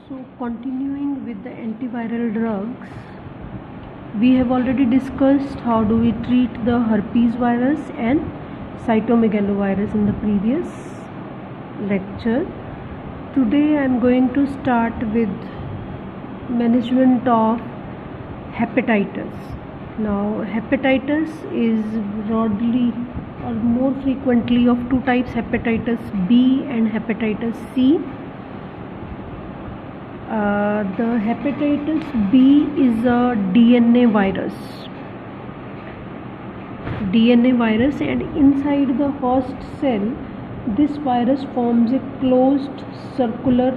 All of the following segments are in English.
So continuing with the antiviral drugs, we have already discussed how do we treat the herpes virus and cytomegalovirus in the previous lecture. Today I am going to start with management of hepatitis. Now hepatitis is broadly or more frequently of two types, hepatitis B and hepatitis C. The hepatitis B is a DNA virus, and inside the host cell this virus forms a closed circular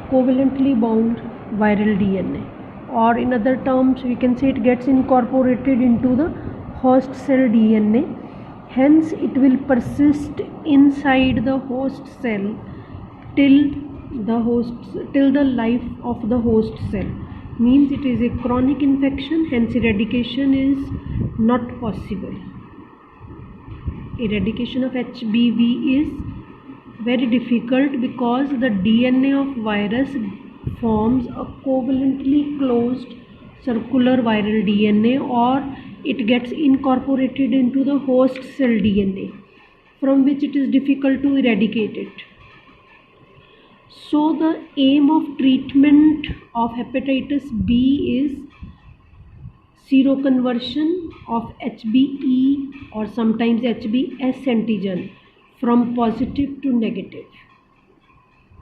covalently bound viral DNA, or in other terms we can say it gets incorporated into the host cell DNA. Hence it will persist inside the host cell till the life of the host cell. Means it is a chronic infection, hence eradication is not possible. Eradication of HBV is very difficult because the DNA of virus forms a covalently closed circular viral DNA, or it gets incorporated into the host cell DNA, from which it is difficult to eradicate it. So the aim of treatment of hepatitis B is seroconversion of HBe or sometimes HBs antigen from positive to negative.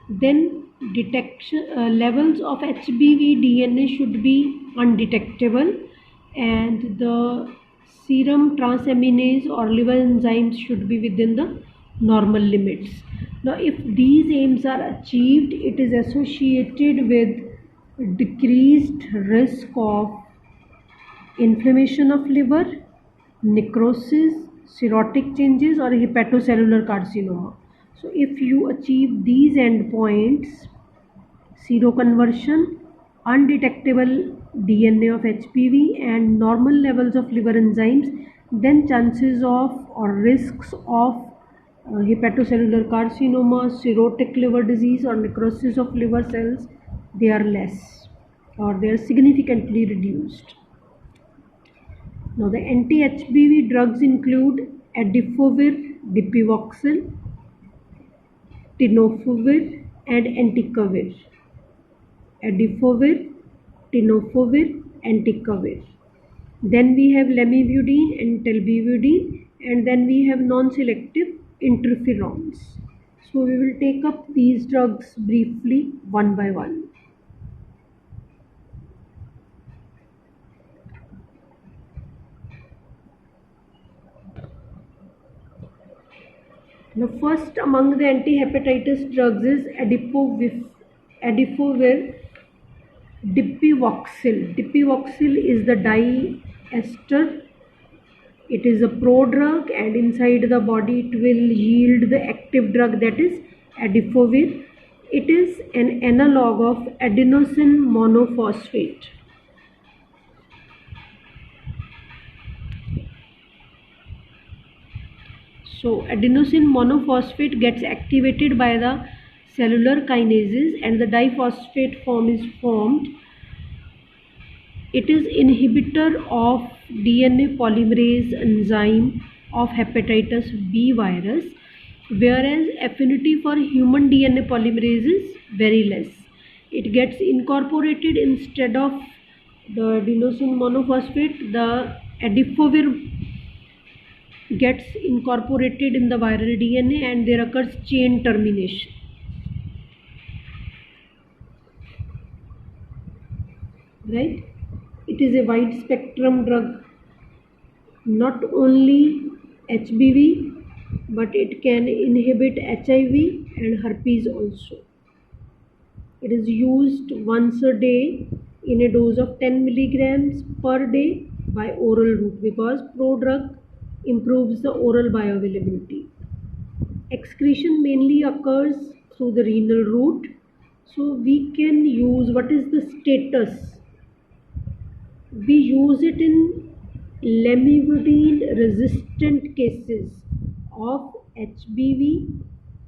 Then detection levels of HBV DNA should be undetectable, and the serum transaminase or liver enzymes should be within the normal limits. Now if these aims are achieved, it is associated with decreased risk of inflammation of liver, necrosis, cirrhotic changes, or hepatocellular carcinoma. So if you achieve these endpoints, seroconversion, undetectable DNA of HPV and normal levels of liver enzymes, then chances of or risks of hepatocellular carcinoma, cirrhotic liver disease, or necrosis of liver cells, they are less or they are significantly reduced. Now the anti-HBV drugs include adifovir, dipivoxil, tenofovir and entecavir. Adifovir, tenofovir, entecavir. Then we have lamivudine and telbivudine, and then we have non-selective interferons. So we will take up these drugs briefly one by one. Now first among the anti-hepatitis drugs is adifovir dipivoxil. Dipivoxil is the diester. It is a prodrug, and inside the body it will yield the active drug, that is adifovir. It is an analog of adenosine monophosphate. So adenosine monophosphate gets activated by the cellular kinases and the diphosphate form is formed. It is inhibitor of DNA polymerase enzyme of hepatitis B virus, whereas affinity for human DNA polymerase is very less. It gets incorporated instead of the adenosine monophosphate, the adifovir gets incorporated in the viral DNA and there occurs chain termination. Right? It is a wide spectrum drug, not only HBV, but it can inhibit HIV and herpes also. It is used once a day in a dose of 10 milligrams per day by oral route, because prodrug improves the oral bioavailability. Excretion mainly occurs through the renal route. So we can use, what is the status? We use it in lamivudine resistant cases of HBV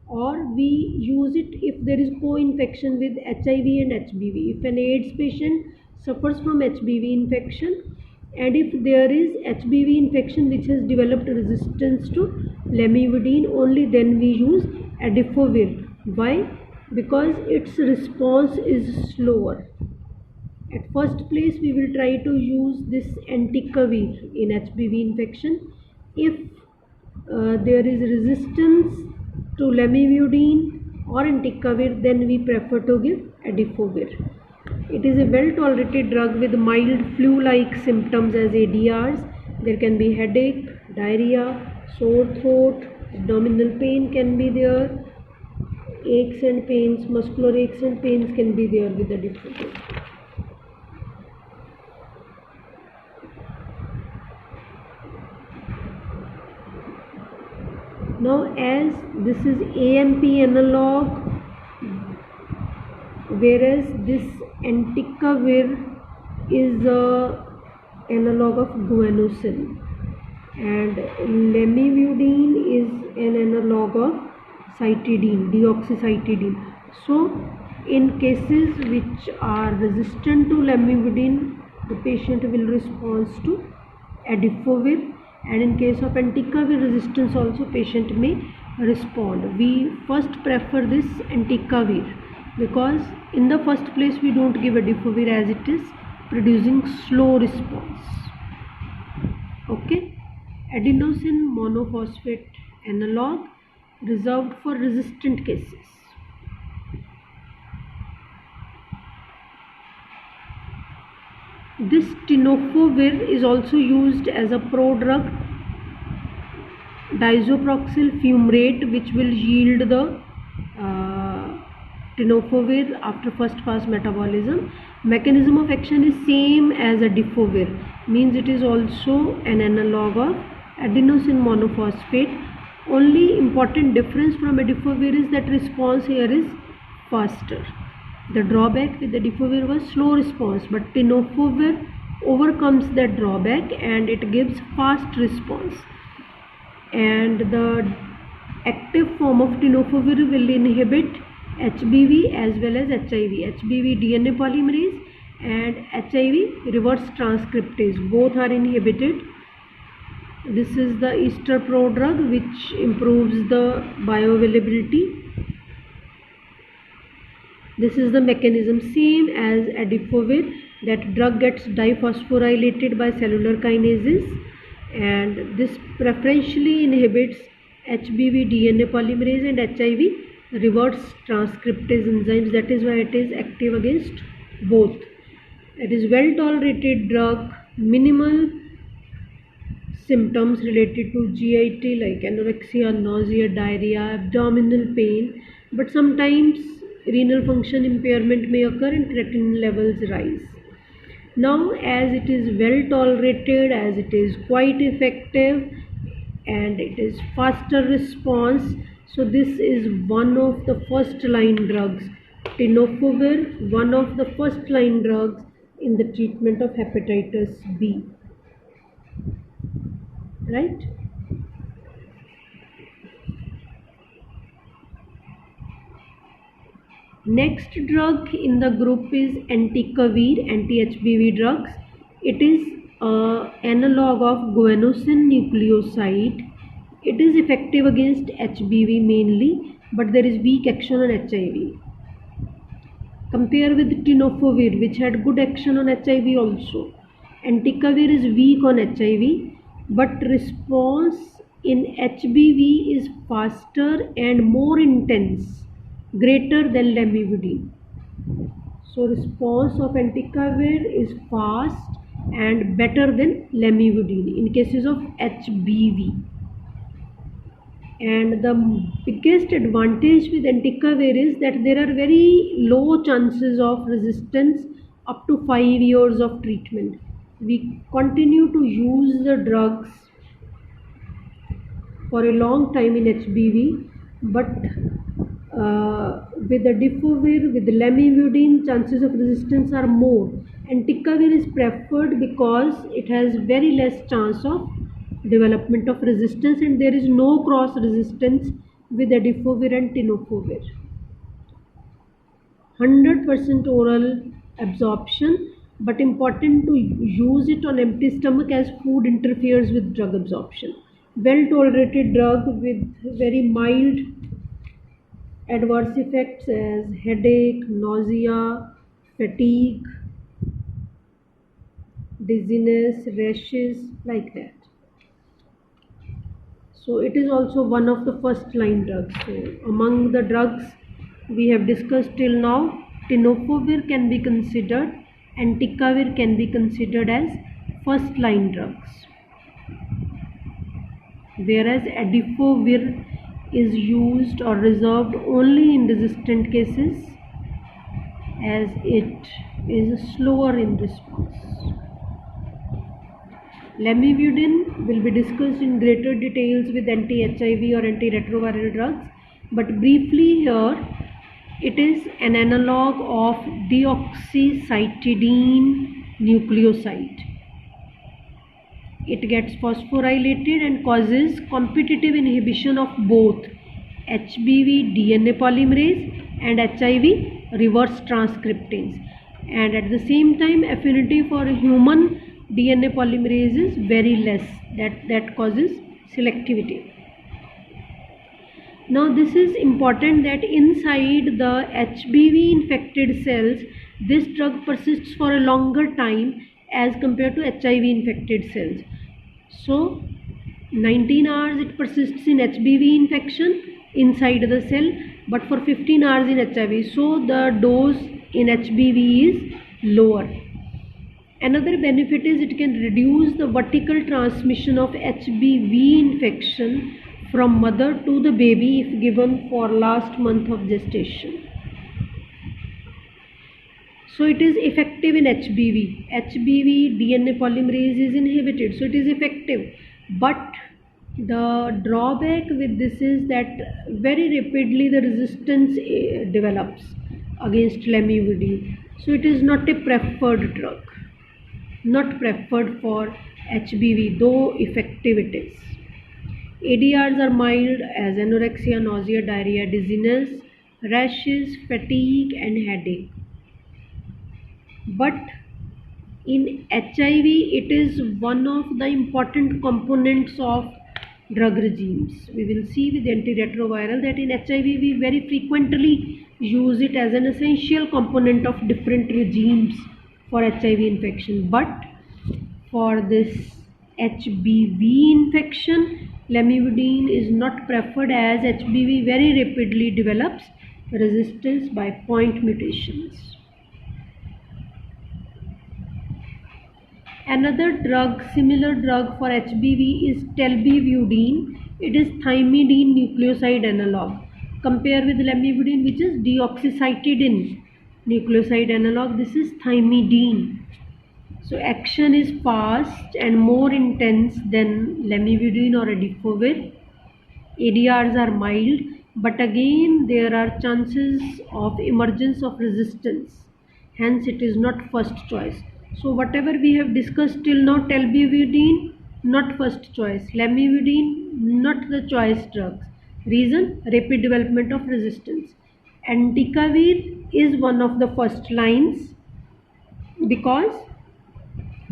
or we use it if there is co-infection with HIV and HBV. If an AIDS patient suffers from HBV infection, and if there is HBV infection which has developed resistance to lamivudine, only then we use adifovir. Why? Because its response is slower. At first place, we will try to use this entecavir in HBV infection. If there is resistance to lamivudine or entecavir, then we prefer to give adifovir. It is a well-tolerated drug with mild flu-like symptoms as ADRs. There can be headache, diarrhea, sore throat, abdominal pain can be there, aches and pains, muscular aches and pains can be there with adifovir. Now, as this is AMP analog, whereas this entecavir is a analog of guanosine, and lamivudine is an analog of cytidine, deoxycytidine. So, in cases which are resistant to lamivudine, the patient will respond to adifovir, and in case of entecavir resistance also patient may respond. We first prefer this entecavir because in the first place we don't give adifovir as it is producing slow response. Okay, adenosine monophosphate analog reserved for resistant cases. This tenofovir is also used as a prodrug, disoproxil fumarate, which will yield the tenofovir after first pass metabolism. Mechanism of action is same as adifovir, means it is also an analog of adenosine monophosphate. Only important difference from adifovir is that response here is faster. The drawback with adifovir was slow response, but tenofovir overcomes that drawback and it gives fast response. And the active form of tenofovir will inhibit HBV as well as HIV. HBV DNA polymerase and HIV reverse transcriptase, both are inhibited. This is the ester prodrug which improves the bioavailability. This is the mechanism, same as adifovir, that drug gets diphosphorylated by cellular kinases, and this preferentially inhibits HBV DNA polymerase and HIV reverse transcriptase enzymes. That is why it is active against both. It is well tolerated drug, minimal symptoms related to GIT like anorexia, nausea, diarrhea, abdominal pain, but sometimes renal function impairment may occur and creatinine levels rise. Now, as it is well tolerated, as it is quite effective and it is faster response, so this is one of the first line drugs. Tenofovir, one of the first line drugs in the treatment of hepatitis B. Right? Next drug in the group is entecavir, anti-HBV drugs. It is analog of guanosine nucleoside. It is effective against HBV mainly, but there is weak action on HIV. Compare with tenofovir, which had good action on HIV also. Entecavir is weak on HIV, but response in HBV is faster and more intense, greater than lamivudine. So response of entecavir is fast and better than lamivudine in cases of HBV. And the biggest advantage with entecavir is that there are very low chances of resistance up to 5 years of treatment. We continue to use the drugs for a long time in HBV, but with adifovir, with lamivudine, chances of resistance are more. Entecavir is preferred because it has very less chance of development of resistance, and there is no cross resistance with Adifovir and Tenofovir. 100% oral absorption, but important to use it on empty stomach as food interferes with drug absorption. Well tolerated drug with very mild adverse effects as headache, nausea, fatigue, dizziness, rashes, like that. So it is also one of the first line drugs. So among the drugs we have discussed till now, tenofovir can be considered and tikavir can be considered as first line drugs, whereas adifovir is used or reserved only in resistant cases as it is slower in response. Lamivudine will be discussed in greater details with anti-HIV or antiretroviral drugs, but briefly here, it is an analog of deoxycytidine nucleoside. It gets phosphorylated and causes competitive inhibition of both HBV DNA polymerase and HIV reverse transcriptase, and at the same time affinity for human DNA polymerase is very less, that causes selectivity. Now this is important that inside the HBV infected cells this drug persists for a longer time as compared to HIV infected cells. So 19 hours it persists in HBV infection inside the cell, but for 15 hours in HIV. So the dose in HBV is lower. Another benefit is it can reduce the vertical transmission of HBV infection from mother to the baby if given for last month of gestation. So it is effective in HBV. HBV DNA polymerase is inhibited, so it is effective. But the drawback with this is that very rapidly the resistance develops against lamivudine. So it is not a preferred drug, not preferred for HBV, though effective it is. ADRs are mild as anorexia, nausea, diarrhea, dizziness, rashes, fatigue and headache. But in HIV it is one of the important components of drug regimes. We will see with antiretroviral that in HIV we very frequently use it as an essential component of different regimes for HIV infection. But for this HBV infection, lamivudine is not preferred as HBV very rapidly develops resistance by point mutations. Another drug, similar drug for HBV is telbivudine. It is thymidine nucleoside analog. Compare with lamivudine, which is deoxycytidine nucleoside analog. This is thymidine. So action is fast and more intense than lamivudine or adifovir. ADRs are mild, but again there are chances of emergence of resistance. Hence it is not first choice. So whatever we have discussed till now, telbivudine not first choice, lamivudine not the choice drugs. Reason, rapid development of resistance. And tikavir is one of the first lines because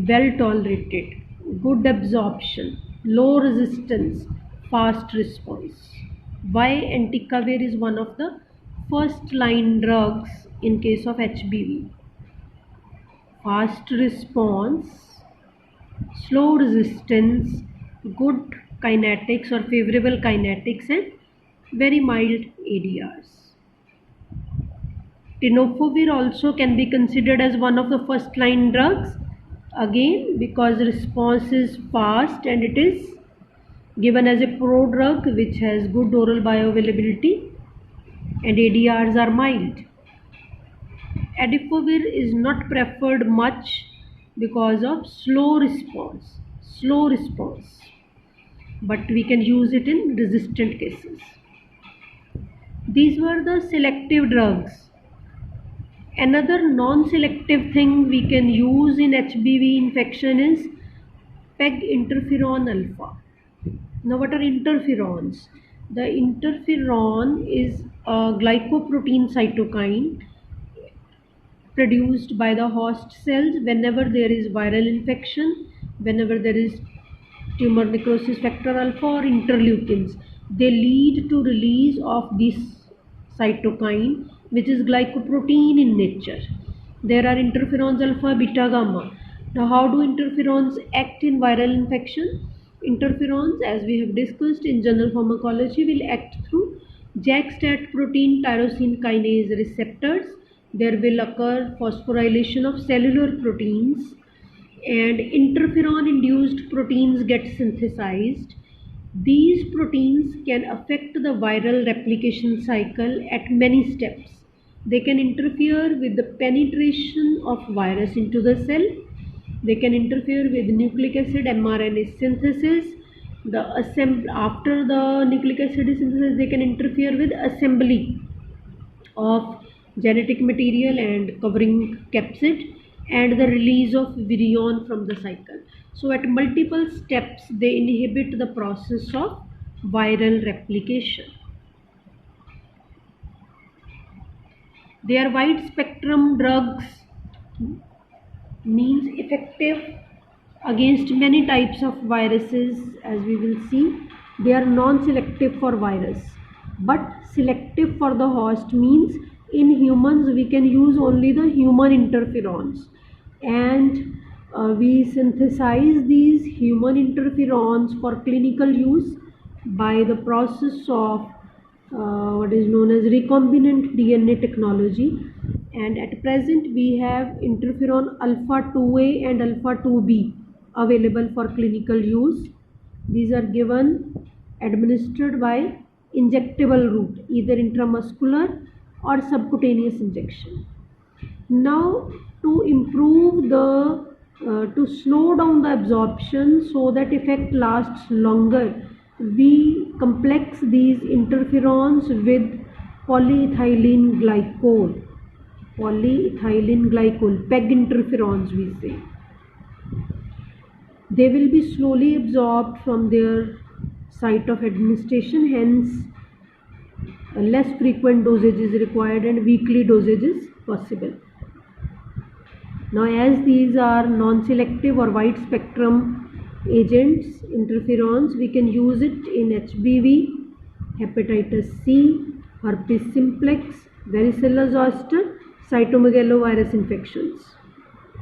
well tolerated, good absorption, low resistance, fast response. Why entecavir is one of the first line drugs in case of HBV? Fast response, slow resistance, good kinetics or favorable kinetics and very mild ADRs. Tenofovir also can be considered as one of the first line drugs, again because response is fast and it is given as a prodrug which has good oral bioavailability and ADRs are mild. Adifovir is not preferred much because of slow response, but we can use it in resistant cases. These were the selective drugs. Another non-selective thing we can use in HBV infection is PEG interferon alpha. Now what are interferons? The interferon is a glycoprotein cytokine produced by the host cells whenever there is viral infection, whenever there is tumor necrosis factor alpha or interleukins. They lead to release of this cytokine, which is glycoprotein in nature. There are interferons alpha, beta, gamma. Now, how do interferons act in viral infection? Interferons, as we have discussed in general pharmacology, will act through JAK-STAT protein tyrosine kinase receptors. There will occur phosphorylation of cellular proteins, and interferon induced proteins get synthesized. These proteins can affect the viral replication cycle at many steps. They can interfere with the penetration of virus into the cell. They can interfere with nucleic acid mRNA synthesis. After the nucleic acid synthesis, they can interfere with assembly of genetic material and covering capsid and the release of virion from the cycle. So at multiple steps they inhibit the process of viral replication. They are wide spectrum drugs, means effective against many types of viruses. As we will see, they are non-selective for virus but selective for the host, means in humans we can use only the human interferons, and we synthesize these human interferons for clinical use by the process of what is known as recombinant DNA technology. And at present we have interferon alpha 2A and alpha 2B available for clinical use. These are administered by injectable route, either intramuscular or subcutaneous injection. Now, to improve to slow down the absorption so that effect lasts longer, we complex these interferons with polyethylene glycol. Polyethylene glycol, PEG interferons we say. They will be slowly absorbed from their site of administration, hence less frequent dosage is required and weekly dosage is possible. Now, as these are non-selective or wide spectrum agents, interferons, we can use it in HBV, hepatitis C, herpes simplex, varicella zoster, cytomegalovirus infections.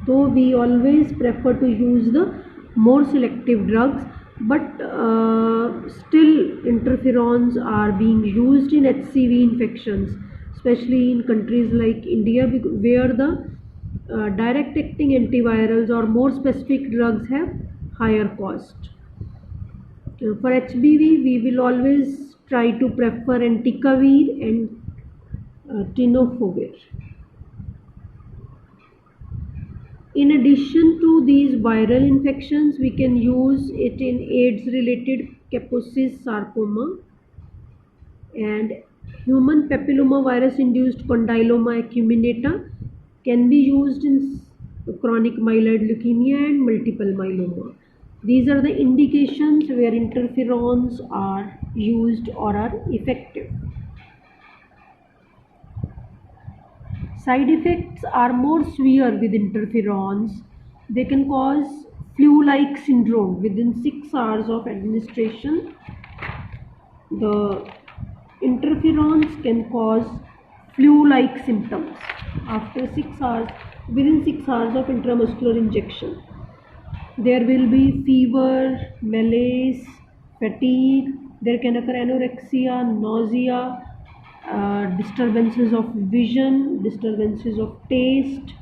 Though we always prefer to use the more selective drugs, but still interferons are being used in HCV infections, especially in countries like India, where the direct acting antivirals or more specific drugs have higher cost. For HBV, we will always try to prefer entecavir and tenofovir. In addition to these viral infections, we can use it in AIDS-related Kaposis sarcoma and human papillomavirus-induced condyloma acuminata can be used in chronic myeloid leukemia and multiple myeloma. These are the indications where interferons are used or are effective. Side effects are more severe with interferons. They can cause flu-like syndrome within 6 hours of administration. The interferons can cause flu-like symptoms after 6 hours, within 6 hours of intramuscular injection. There will be fever, malaise, fatigue. There can occur anorexia, nausea, disturbances of vision, disturbances of taste.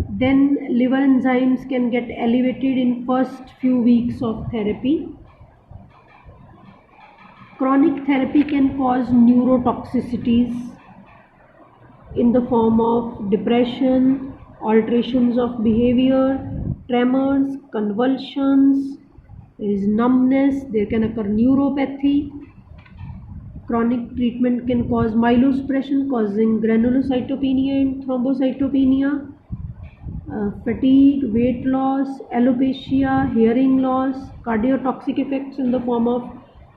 Then liver enzymes can get elevated in first few weeks of therapy. Chronic therapy can cause neurotoxicities in the form of depression, alterations of behavior, tremors, convulsions, there is numbness, there can occur neuropathy. Chronic treatment can cause myelosuppression, causing granulocytopenia and thrombocytopenia, fatigue, weight loss, alopecia, hearing loss, cardiotoxic effects in the form of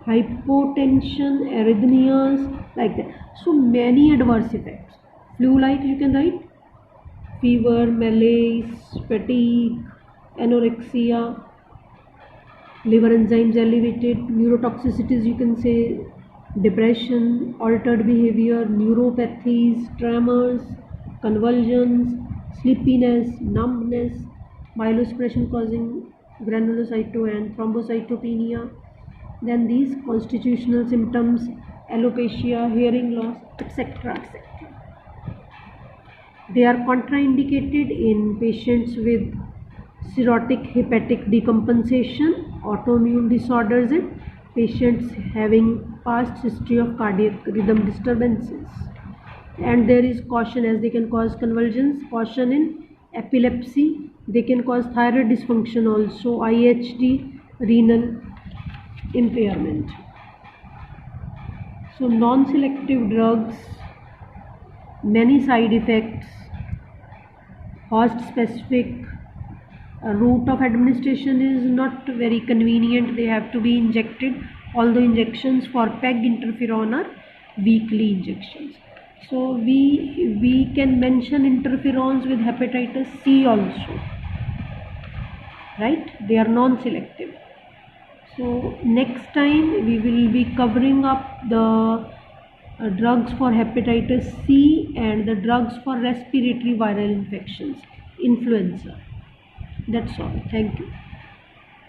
hypotension, arrhythmias, like that. So many adverse effects. Flu-like you can write fever, malaise, fatigue, anorexia, liver enzymes elevated, neurotoxicities you can say, depression, altered behavior, neuropathies, tremors, convulsions, sleepiness, numbness, myelosuppression causing granulocyto and thrombocytopenia. Then these constitutional symptoms, alopecia, hearing loss, etc. etc. They are contraindicated in patients with cirrhotic hepatic decompensation, autoimmune disorders, and patients having past history of cardiac rhythm disturbances. And there is caution, as they can cause convulsions, caution in epilepsy, they can cause thyroid dysfunction also, IHD, renal impairment. So non-selective drugs, many side effects, host specific, route of administration is not very convenient, they have to be injected, although injections for PEG interferon are weekly injections. So we can mention interferons with hepatitis C also, right? They are non-selective. So next time we will be covering up the drugs for hepatitis C and the drugs for respiratory viral infections, influenza. That's all. Thank you.